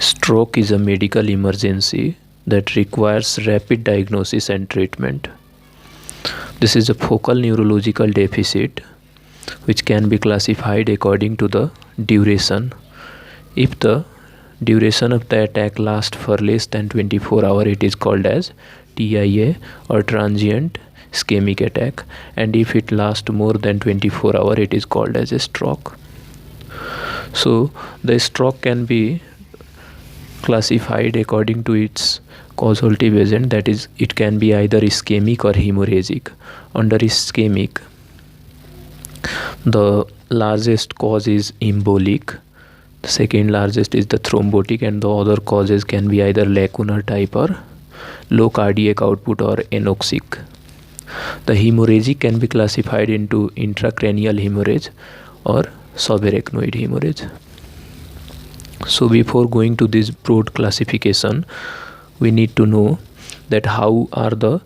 Stroke is a medical emergency that requires rapid diagnosis and treatment. This is a focal neurological deficit which can be classified according to the duration. If the duration of the attack lasts for less than 24 hours, it is called as TIA or transient ischemic attack, and if it lasts more than 24 hours, it is called as a stroke. So the stroke can be classified according to its causative agent, that is, it can be either ischemic or hemorrhagic. Under ischemic, the largest cause is embolic, the second largest is the thrombotic, and the other causes can be either lacunar type or low cardiac output or anoxic. The hemorrhagic can be classified into intracranial hemorrhage or subarachnoid hemorrhage. So before going to this broad classification, we need to know that how are the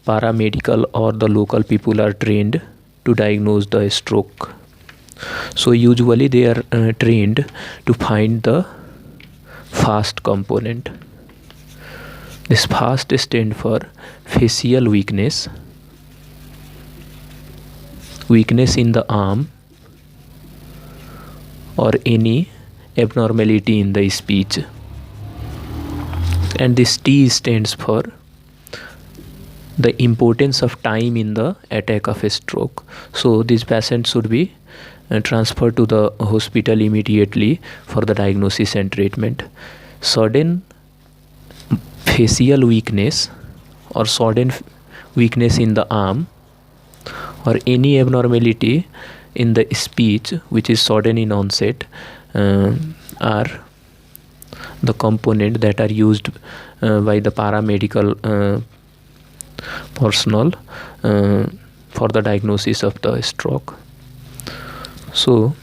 paramedical or the local people are trained to diagnose the stroke. So usually they are trained to find the FAST component. This FAST stands for facial weakness, weakness in the arm, or any abnormality in the speech, and this T stands for the importance of time in the attack of a stroke. So this patient should be transferred to the hospital immediately for the diagnosis and treatment. Sudden facial weakness or sudden weakness in the arm or any abnormality in the speech which is sudden in onset are the component that are used by the paramedical personnel for the diagnosis of the stroke. So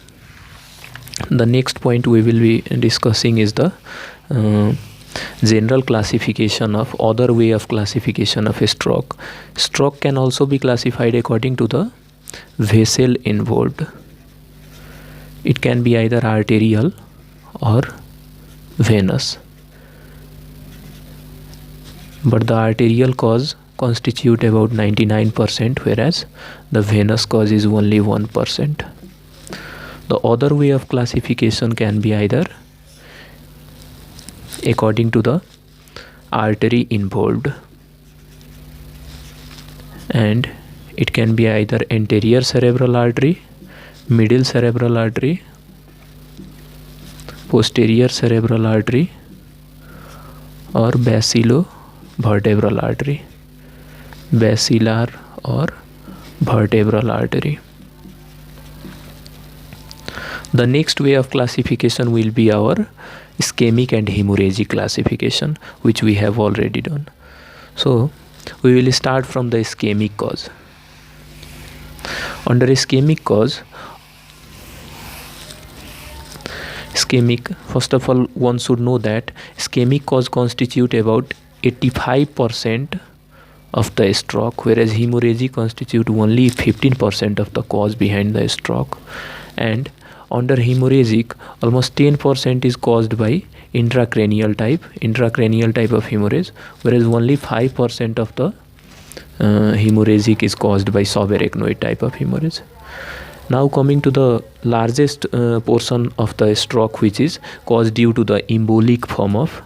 the next point we will be discussing is the general classification of other way of classification of a stroke. Stroke can also be classified according to the vessel involved. It can be either arterial or venous, but the arterial cause constitute about 99%, whereas the venous cause is only 1%. The other way of classification can be either according to the artery involved, and it can be either anterior cerebral artery, middle cerebral artery, posterior cerebral artery, or basilovertebral artery, basilar or vertebral artery. The next way of classification will be our ischemic and hemorrhagic classification, which we have already done. So we will start from the ischemic cause. Under ischemic cause, first of all, one should know that ischemic cause constitute about 85% of the stroke, whereas hemorrhagic constitute only 15% of the cause behind the stroke. And under hemorrhagic, almost 10% is caused by intracranial type of hemorrhage, whereas only 5% of the hemorrhagic is caused by subarachnoid type of hemorrhage. Now coming to the largest portion of the stroke, which is caused due to the embolic form of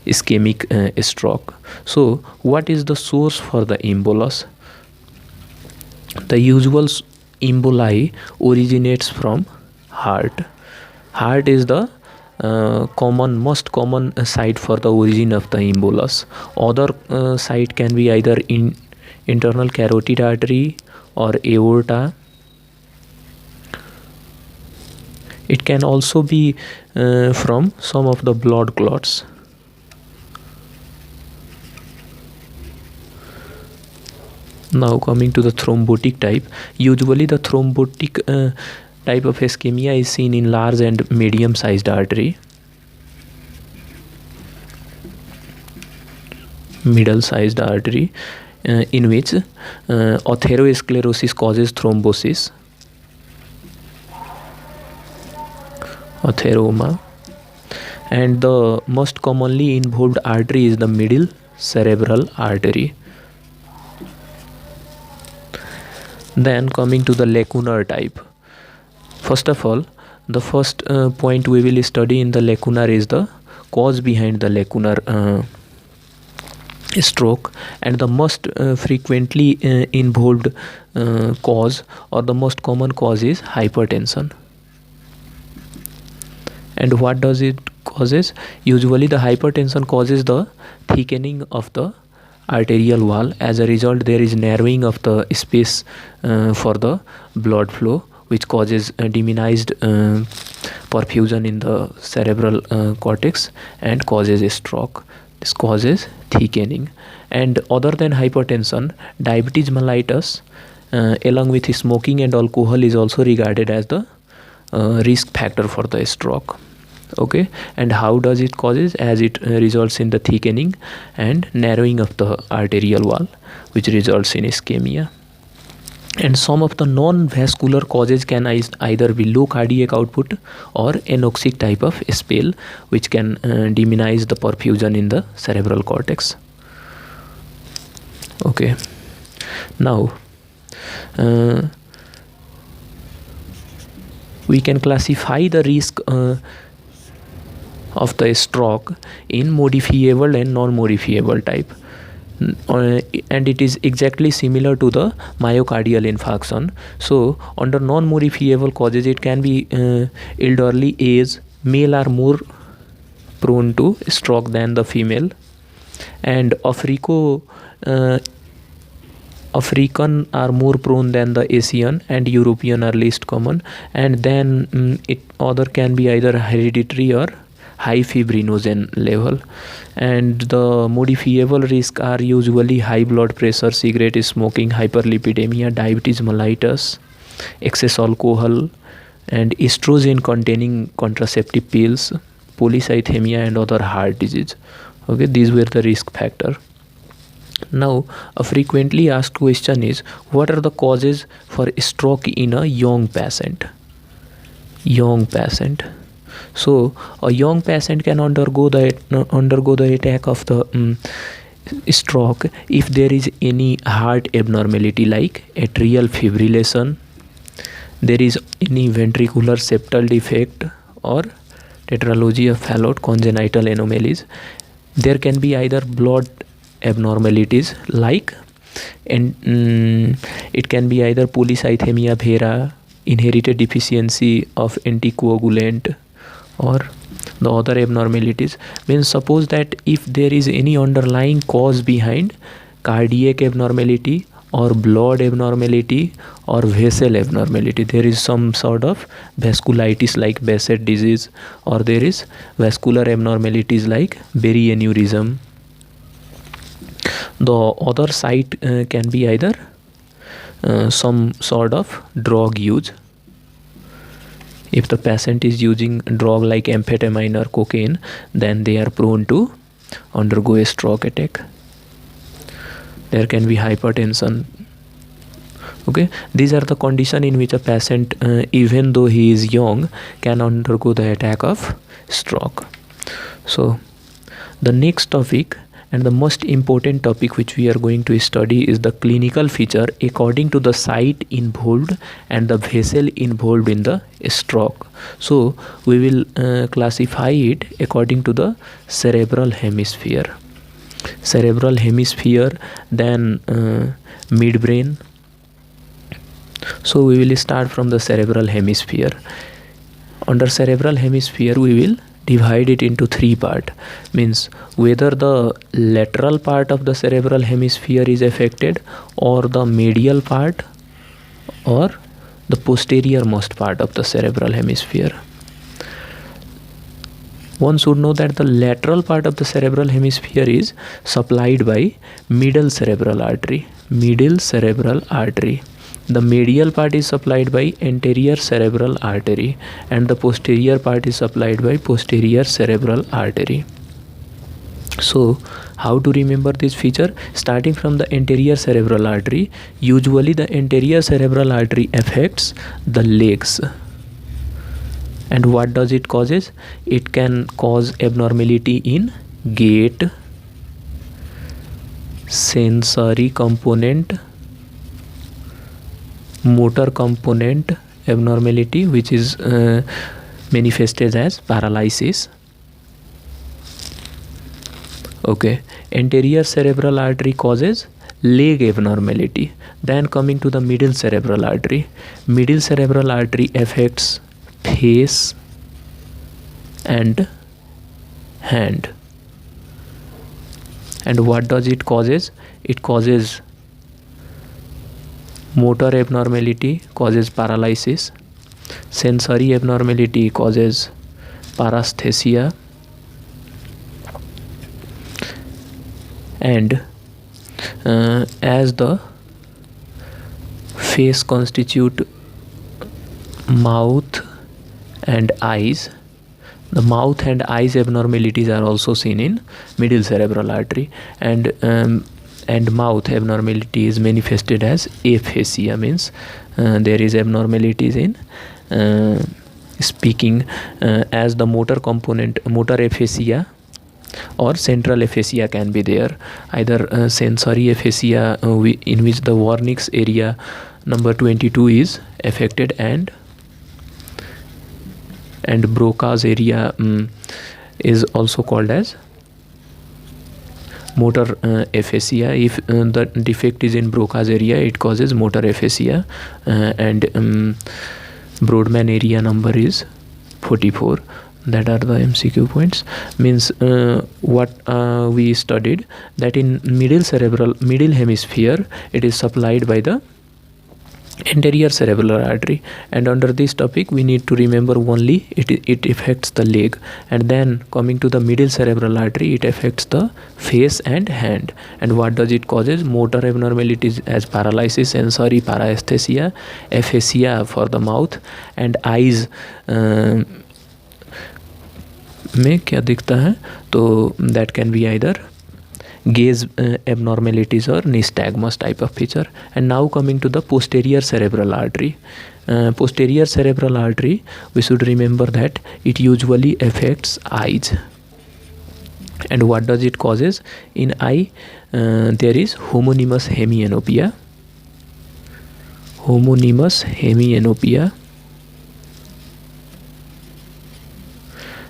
ischemic stroke. So what is the source for the embolus? The usual emboli originates from heart. Heart is the most common site for the origin of the embolus. Other site can be either in internal carotid artery or aorta. It can also be from some of the blood clots. Now coming to the thrombotic type, usually the thrombotic type of ischemia is seen in large and medium sized artery, middle sized artery, in which atherosclerosis causes thrombosis, atheroma, and the most commonly involved artery is the middle cerebral artery. Then coming to the lacunar type. First of all, the first point we will study in the lacunar is the cause behind the lacunar stroke, and the most frequently involved cause or the most common cause is hypertension. And what does it causes? Usually the hypertension causes the thickening of the arterial wall. As a result, there is narrowing of the space for the blood flow, which causes diminished perfusion in the cerebral cortex and causes a stroke. This causes thickening. And other than hypertension, diabetes mellitus along with smoking and alcohol is also regarded as the risk factor for the stroke. Okay, and how does it causes? As it results in the thickening and narrowing of the arterial wall, which results in ischemia. And some of the non-vascular causes can either be low cardiac output or anoxic type of spell, which can diminish the perfusion in the cerebral cortex. Okay, now we can classify the risk of the stroke in modifiable and non-modifiable type, and it is exactly similar to the myocardial infarction. So under non-modifiable causes, it can be elderly age, male are more prone to stroke than the female, and African are more prone than the Asian, and European are least common. And then other can be either hereditary or high fibrinogen level. And the modifiable risk are usually high blood pressure, cigarette smoking, hyperlipidemia, diabetes mellitus, excess alcohol, and estrogen containing contraceptive pills, polycythemia, and other heart disease. Okay, these were the risk factor. Now a frequently asked question is, what are the causes for stroke in a young patient? So a young patient can undergo the attack of the stroke if there is any heart abnormality like atrial fibrillation, there is any ventricular septal defect or tetralogy of Fallot, congenital anomalies. There can be either blood abnormalities like, and it can be either polycythemia vera, inherited deficiency of anticoagulant, or the other abnormalities. Means suppose that if there is any underlying cause behind cardiac abnormality or blood abnormality or vessel abnormality, there is some sort of vasculitis like Behcet disease, or there is vascular abnormalities like Berry aneurysm. The other site can be either some sort of drug use. If the patient is using drug like amphetamine or cocaine, then they are prone to undergo a stroke attack. There can be hypertension. Okay, these are the condition in which a patient, even though he is young, can undergo the attack of stroke. So the next topic and the most important topic which we are going to study is the clinical feature according to the site involved and the vessel involved in the stroke. So we will classify it according to the cerebral hemisphere, then midbrain. So we will start from the cerebral hemisphere. Under cerebral hemisphere, we will divide it into three parts. Means whether the lateral part of the cerebral hemisphere is affected, or the medial part, or the posterior most part of the cerebral hemisphere. One should know that the lateral part of the cerebral hemisphere is supplied by middle cerebral artery. The medial part is supplied by anterior cerebral artery, and the posterior part is supplied by posterior cerebral artery. So how to remember this feature? Starting from the anterior cerebral artery, usually the anterior cerebral artery affects the legs. And what does it causes? It can cause abnormality in gait, sensory component, motor component abnormality, which is manifested as paralysis. Okay, anterior cerebral artery causes leg abnormality. Then coming to the middle cerebral artery. Middle cerebral artery affects face and hand. And what does it causes? It causes motor abnormality, causes paralysis. Sensory abnormality causes paresthesia. And as the face constitute mouth and eyes, the mouth and eyes abnormalities are also seen in middle cerebral artery. And mouth abnormality is manifested as aphasia, means there is abnormalities in speaking, as the motor component, motor aphasia or central aphasia can be there. Either sensory aphasia, in which the Wernicke's area number 22 is affected, and Broca's area is also called as motor aphasia. If the defect is in Broca's area, it causes motor aphasia. And Brodmann area number is 44. That are the MCQ points. Means what we studied, that in middle hemisphere, it is supplied by the anterior cerebral artery, and under this topic we need to remember only it affects the leg. And then coming to the middle cerebral artery, it affects the face and hand. And what does it causes? Motor abnormalities as paralysis, sensory paresthesia, aphasia for the mouth, and eyes में क्या दिखता है, तो that can be either gaze abnormalities or nystagmus type of feature. And now coming to the posterior cerebral artery. Posterior cerebral artery, we should remember that it usually affects eyes. And what does it causes? In eye, there is homonymous hemianopia. Homonymous hemianopia.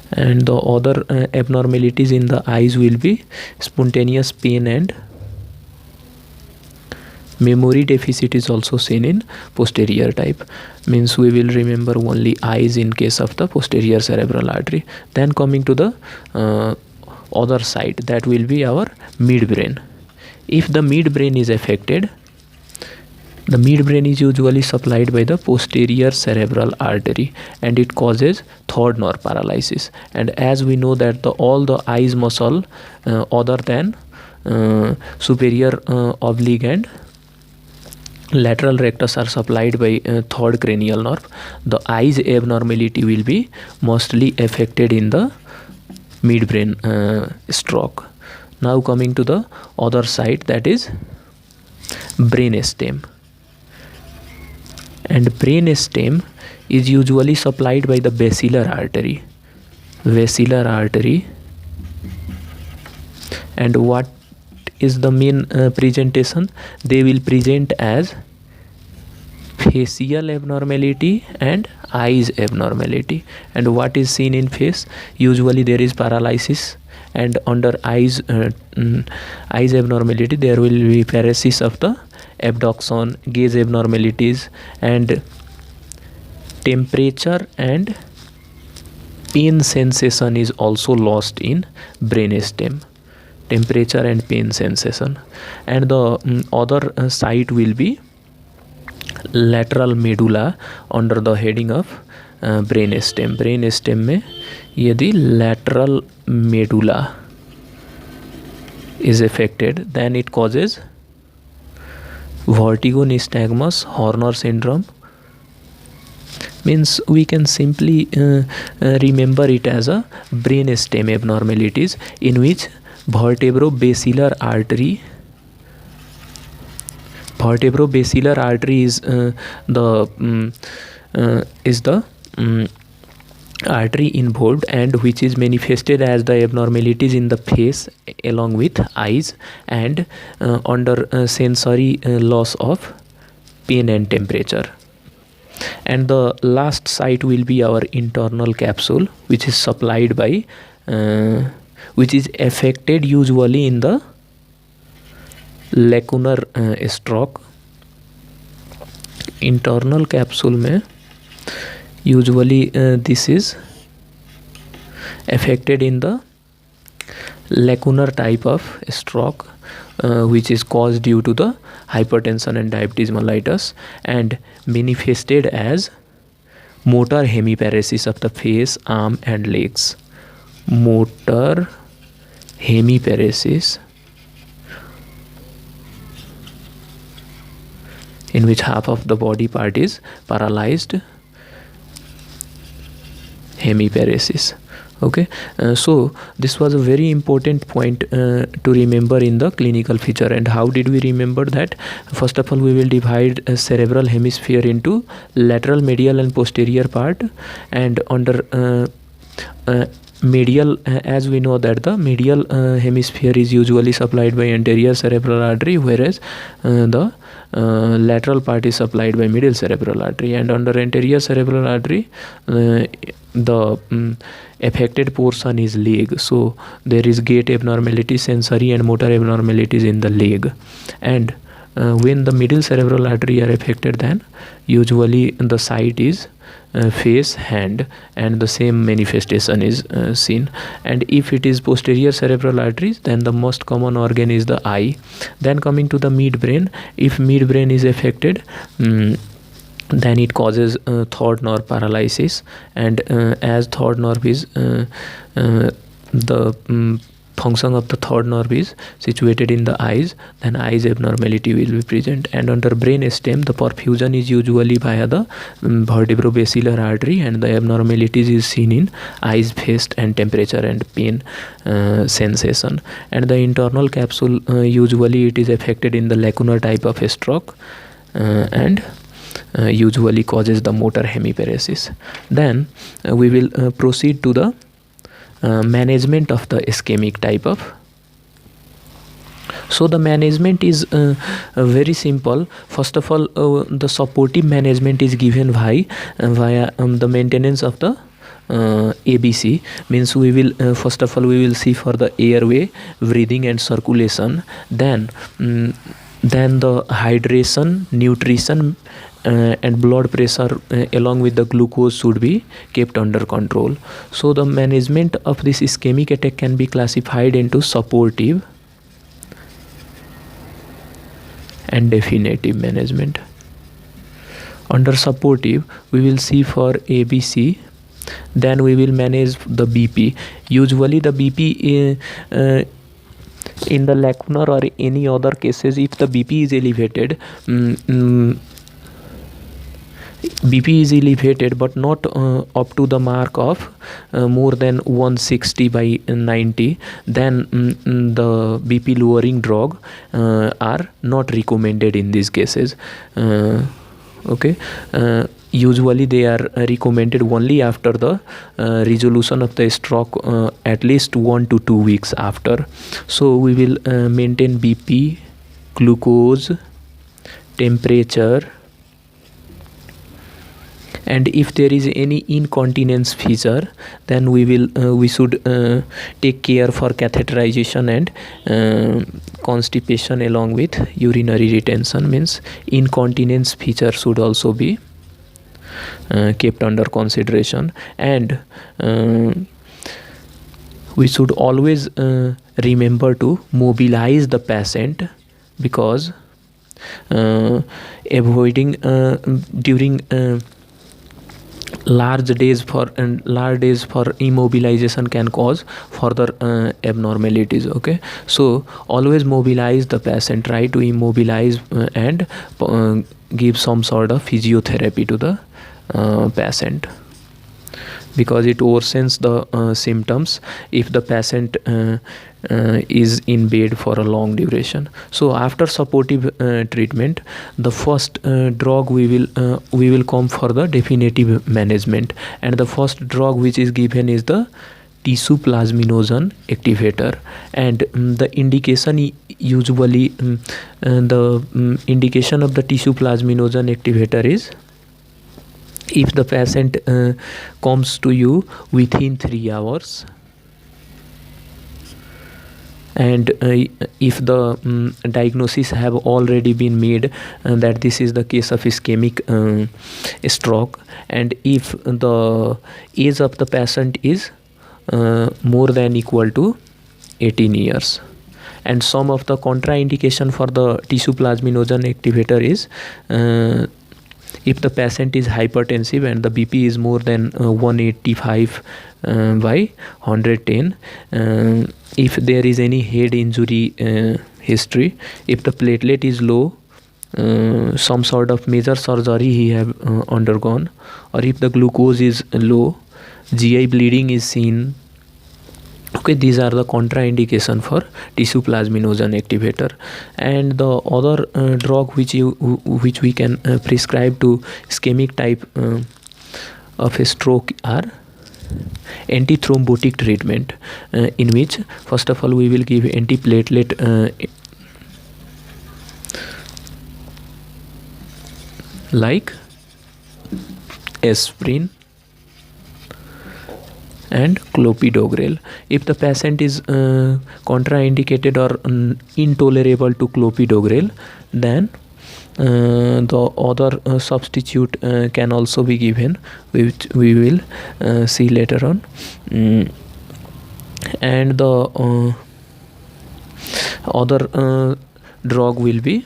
And the other abnormalities in the eyes will be spontaneous pain, and memory deficit is also seen in posterior type. Means we will remember only eyes in case of the posterior cerebral artery. Then coming to the other side, that will be our midbrain. If the midbrain is affected, the midbrain is usually supplied by the posterior cerebral artery, and it causes third nerve paralysis. And as we know that all the eyes muscle other than superior oblique and lateral rectus are supplied by third cranial nerve, the eyes abnormality will be mostly affected in the midbrain stroke. Now coming to the other side, that is brain stem. And brain stem is usually supplied by the basilar artery. Basilar artery. And what is the main presentation? They will present as facial abnormality and eyes abnormality. And what is seen in face? Usually there is paralysis, and under eyes abnormality there will be paresis of the abduction, gaze abnormalities, and temperature and pain sensation is also lost in brain stem. Temperature and pain sensation. And the other site will be lateral medulla under the heading of brain stem. Brain stem में यदि lateral medulla is affected, then it causes vertigo, nystagmus, Horner syndrome. Means we can simply remember it as a brain stem abnormalities, in which vertebrobasilar artery is the artery involved and which is manifested as the abnormalities in the face along with eyes and under sensory loss of pain and temperature. And the last site will be our internal capsule, which is supplied by which is affected usually in the lacunar stroke. Internal capsule में usually this is affected in the lacunar type of stroke, which is caused due to the hypertension and diabetes mellitus and manifested as motor hemiparesis of the face, arm and legs. Motor hemiparesis, in which half of the body part is paralyzed. Hemiparesis. Okay, so this was a very important point to remember in the clinical feature. And how did we remember that? First of all, we will divide cerebral hemisphere into lateral, medial and posterior part, and under medial, as we know that the medial hemisphere is usually supplied by anterior cerebral artery, whereas the lateral part is supplied by middle cerebral artery. And under anterior cerebral artery, the affected portion is leg, so there is gait abnormality, sensory and motor abnormalities in the leg. And when the middle cerebral artery are affected, then usually the site is face, hand, and the same manifestation is seen. And if it is posterior cerebral arteries, then the most common organ is the eye. Then coming to the midbrain, if midbrain is affected, then it causes third nerve paralysis. And as third nerve is the function of the third nerve is situated in the eyes, then eyes abnormality will be present. And under brain stem, the perfusion is usually via the vertebrobasilar artery, and the abnormalities is seen in eyes, face and temperature and pain sensation. And the internal capsule, usually it is affected in the lacunar type of a stroke and usually causes the motor hemiparesis. Then we will proceed to the management of the ischemic type of. So the management is very simple. First of all, the supportive management is given via the maintenance of the ABC. Means we will first of all we will see for the airway, breathing and circulation. Then the hydration, nutrition and blood pressure along with the glucose should be kept under control. So the management of this ischemic attack can be classified into supportive and definitive management. Under supportive, we will see for ABC. Then we will manage the BP. Usually the BP in the lacunar or any other cases, if the BP is elevated, BP is elevated but not up to the mark of more than 160/90, then the BP lowering drug are not recommended in these cases. Okay, usually they are recommended only after the resolution of the stroke, at least 1 to 2 weeks after. So we will maintain BP, glucose, temperature, and if there is any incontinence feature, then we should take care for catheterization and constipation along with urinary retention. Means incontinence feature should also be kept under consideration. And we should always remember to mobilize the patient, because avoiding during large days for immobilization can cause further abnormalities. Okay, so always mobilize the patient, try to immobilize and give some sort of physiotherapy to the patient, because it worsens the symptoms. If the patient is in bed for a long duration. So after supportive treatment, the first drug we will come for the definitive management, and the first drug which is given is the tissue plasminogen activator. And the indication usually the indication of the tissue plasminogen activator is if the patient comes to you within 3 hours, and if the diagnosis have already been made that this is the case of ischemic stroke, and if the age of the patient is more than equal to 18 years. And some of the contraindication for the tissue plasminogen activator is if the patient is hypertensive and the BP is more than 185 by 110, if there is any head injury history, if the platelet is low, some sort of major surgery he have undergone, or if the glucose is low, GI bleeding is seen. Okay, these are the contraindication for tissue plasminogen activator. And the other drug which we can prescribe to ischemic type of a stroke are antithrombotic treatment, in which first of all we will give antiplatelet like aspirin and clopidogrel. If the patient is contraindicated or intolerable to clopidogrel, then the other substitute can also be given, which we will see later on. And the other drug will be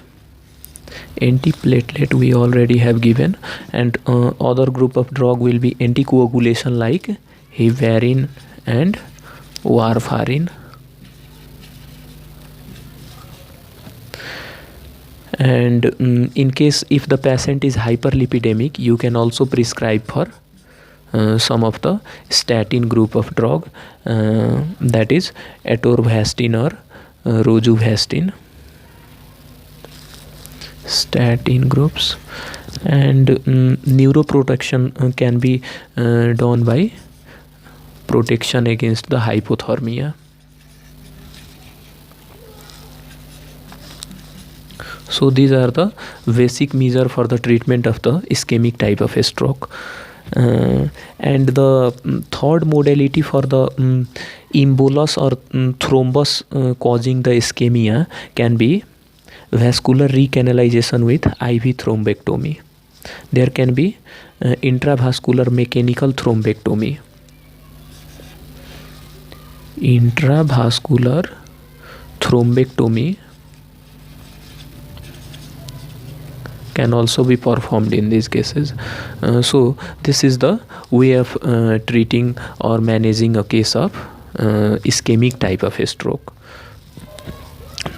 antiplatelet, we already have given, and other group of drug will be anticoagulation like heparin and warfarin. And in case if the patient is hyperlipidemic, you can also prescribe for some of the statin group of drug, that is atorvastatin or rosuvastatin, statin groups. And neuroprotection can be done by protection against the hypothermia. So these are the basic measure for the treatment of the ischemic type of a stroke. And the third modality for the embolus or thrombus causing the ischemia can be vascular recanalization with IV thrombectomy. There can be intravascular mechanical thrombectomy. Intravascular thrombectomy can also be performed in these cases. So this is the way of treating or managing a case of ischemic type of a stroke.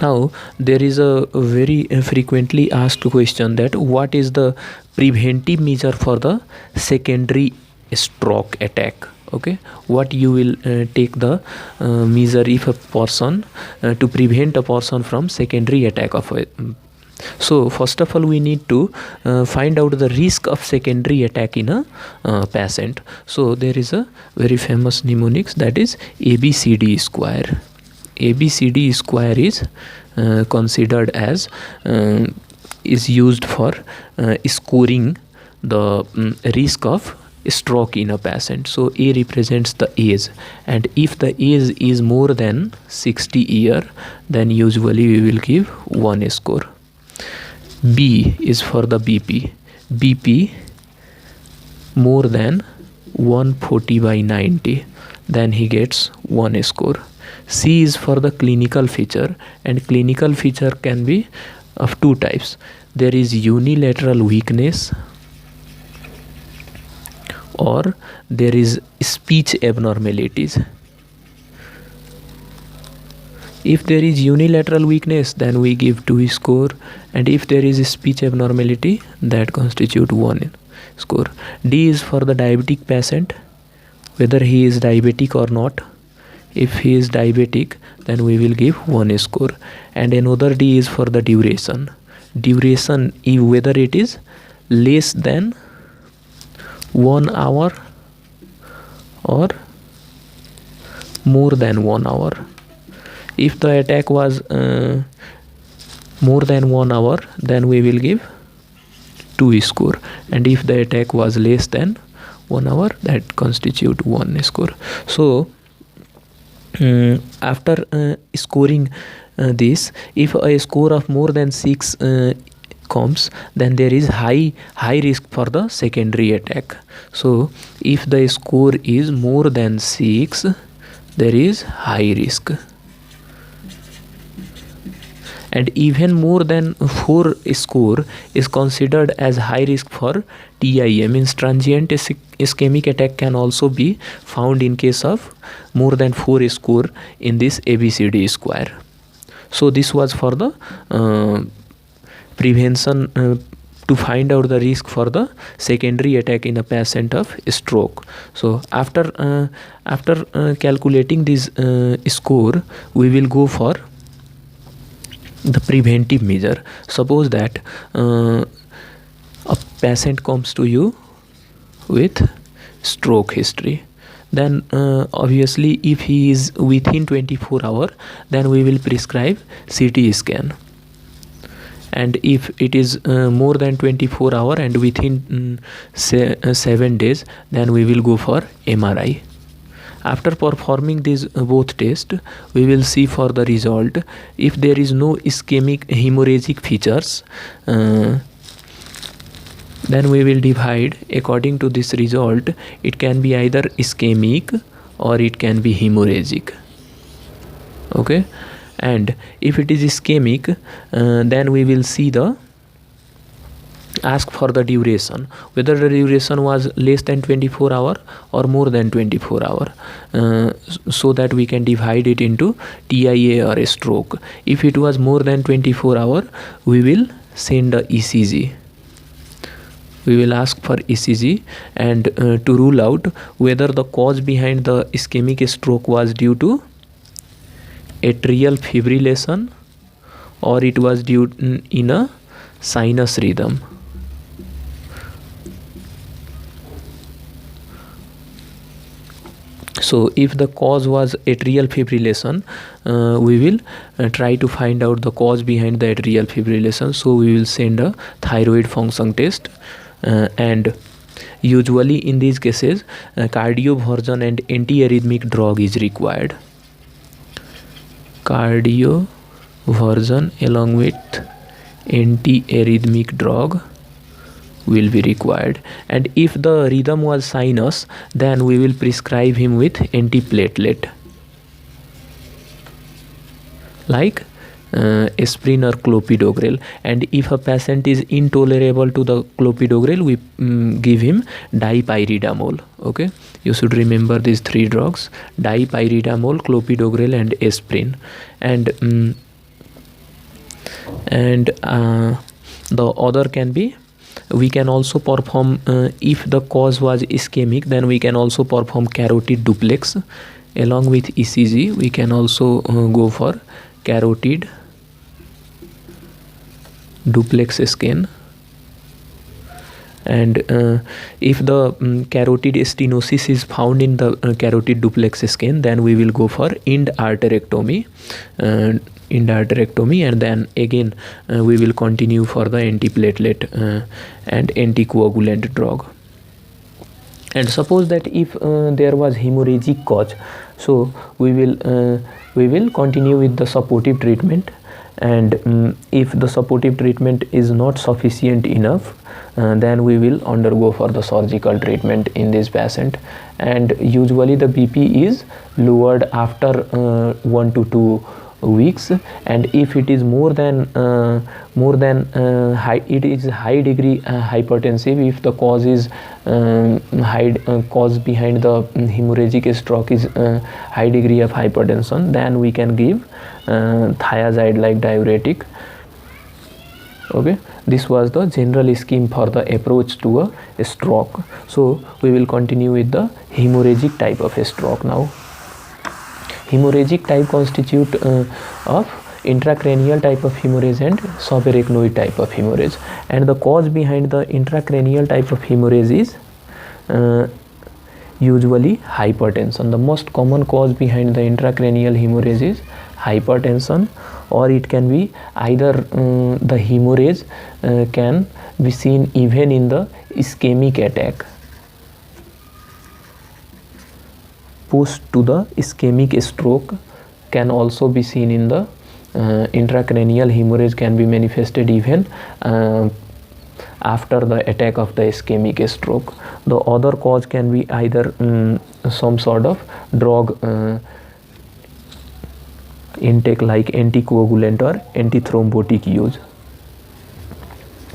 Now there is a very frequently asked question that what is the preventive measure for the secondary stroke attack. Okay, what you will take the measure if a person to prevent a person from secondary attack of a. So first of all we need to find out the risk of secondary attack in a patient. So there is a very famous mnemonics, that is ABCD square. ABCD square is considered as is used for scoring the risk of stroke in a patient. So A represents the age, and if the age is more than 60 years, then usually we will give 1 score. B is for the BP. BP more than 140 by 90, then he gets 1 score. C is for the clinical feature, and clinical feature can be of two types. There is unilateral weakness, or there is speech abnormalities. If there is unilateral weakness, then we give 2 score, and if there is a speech abnormality, that constitute 1 score. D is for the diabetic patient, whether he is diabetic or not. If he is diabetic, then we will give 1 score. And another D is for the duration. Duration, whether it is less than 1 hour or more than 1 hour. If the attack was more than 1 hour, then we will give 2 score, and if the attack was less than 1 hour, that constitute 1 score. So after scoring this, if a score of more than 6 comes, then there is high risk for the secondary attack. So if the score is more than 6, there is high risk, and even more than 4 score is considered as high risk for TIA, means transient ischemic attack can also be found in case of more than 4 score in this ABCD square. So this was for the prevention to find out the risk for the secondary attack in a patient of stroke. So after calculating this score, we will go for the preventive measure. Suppose that a patient comes to you with stroke history, then obviously if he is within 24 hours, then we will prescribe CT scan, and if it is more than 24 hours and within 7 days, then we will go for MRI. After performing these both tests, we will see for the result. If there is no ischemic hemorrhagic features, then we will divide according to this result. It can be either ischemic or it can be hemorrhagic. Okay, and if it is ischemic, then we will see the ask for the duration, whether the duration was less than 24 hour or more than 24 hour, so that we can divide it into TIA or a stroke. If it was more than 24 hour, we will send a ECG. We will ask for ECG, and to rule out whether the cause behind the ischemic stroke was due to atrial fibrillation or it was due in a sinus rhythm. So if the cause was atrial fibrillation, we will try to find out the cause behind the atrial fibrillation. So we will send a thyroid function test, and usually in these cases cardioversion and antiarrhythmic drug is required. Cardioversion along with antiarrhythmic drug will be required, and if the rhythm was sinus, then we will prescribe him with antiplatelet like aspirin or clopidogrel, and if a patient is intolerable to the clopidogrel, we give him dipyridamole. Okay, you should remember these 3 drugs: dipyridamole, clopidogrel and aspirin. And the other can be, we can also perform, if the cause was ischemic, then we can also perform carotid duplex along with ECG. We can also go for carotid duplex scan, and if the carotid stenosis is found in the carotid duplex scan, then we will go for end arterectomy, and then again we will continue for the antiplatelet and anticoagulant drug. And suppose that if there was hemorrhagic cause, so we will continue with the supportive treatment, and if the supportive treatment is not sufficient enough, then we will undergo for the surgical treatment in this patient. And usually the BP is lowered after 1 to 2 weeks, and if it is more than high, it is high degree hypertensive. If the cause is cause behind the hemorrhagic stroke is high degree of hypertension, then we can give thiazide like diuretic. Okay, this was the general scheme for the approach to a stroke. So we will continue with the hemorrhagic type of a stroke now. hemorrhagic type constitute of intracranial type of hemorrhage and subarachnoid type of hemorrhage, and the cause behind the intracranial type of hemorrhage is usually hypertension. The most common cause behind the intracranial hemorrhage is hypertension, or it can be either the hemorrhage can be seen even in the ischemic attack. Post to the ischemic stroke can also be seen in the intracranial hemorrhage can be manifested even after the attack of the ischemic stroke. The other cause can be either some sort of drug intake like anticoagulant or antithrombotic use.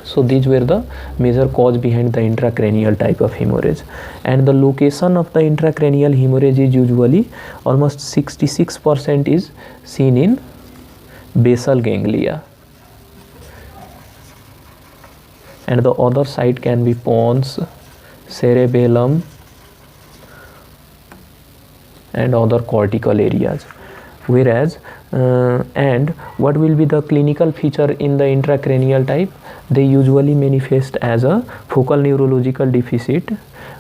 So these were the major cause behind the intracranial type of hemorrhage, and the location of the intracranial hemorrhage is usually almost 66% is seen in basal ganglia, and the other site can be pons, cerebellum and other cortical areas. Whereas and what will be the clinical feature in the intracranial type? They usually manifest as a focal neurological deficit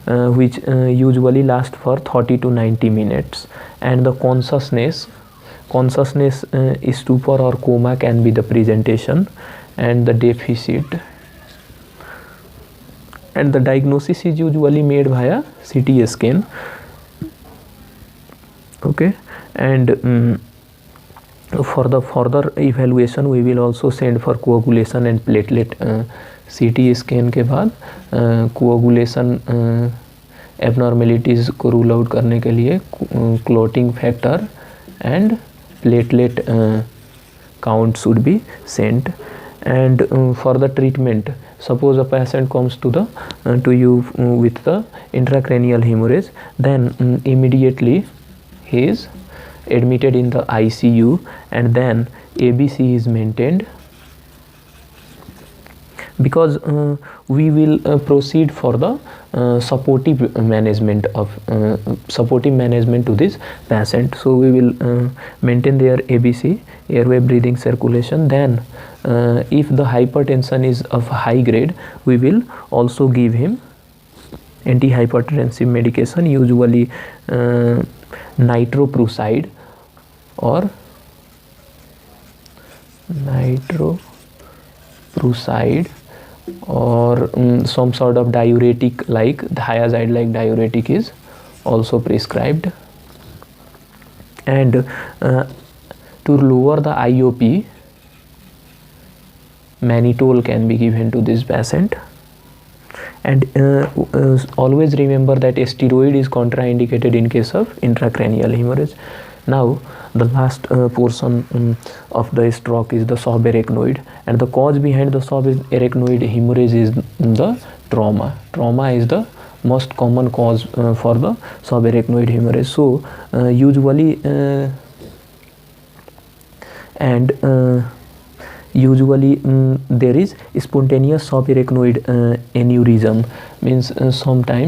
which usually lasts for 30 to 90 minutes, and the consciousness, stupor or coma can be the presentation, and the deficit, and the diagnosis is usually made via CT scan. Okay, and for the further evaluation we will also send for coagulation and platelet. CT scan के बाद coagulation abnormalities को rule out करने के लिए clotting factor and platelet count should be sent. And for the treatment, suppose a patient comes to you with the intracranial hemorrhage, then immediately he is admitted in the ICU, and then ABC is maintained, because we will proceed for the supportive management to this patient. So we will maintain their ABC, airway, breathing, circulation. Then if the hypertension is of high grade, we will also give him antihypertensive medication, usually nitroprusside or some sort of diuretic like thiazide like diuretic is also prescribed. And to lower the IOP, mannitol can be given to this patient. And always remember that a steroid is contraindicated in case of intracranial hemorrhage. Now the last portion of the stroke is the subarachnoid, and the cause behind the subarachnoid hemorrhage is the trauma. Trauma is the most common cause for the subarachnoid hemorrhage. So usually there is spontaneous subarachnoid aneurysm, means sometimes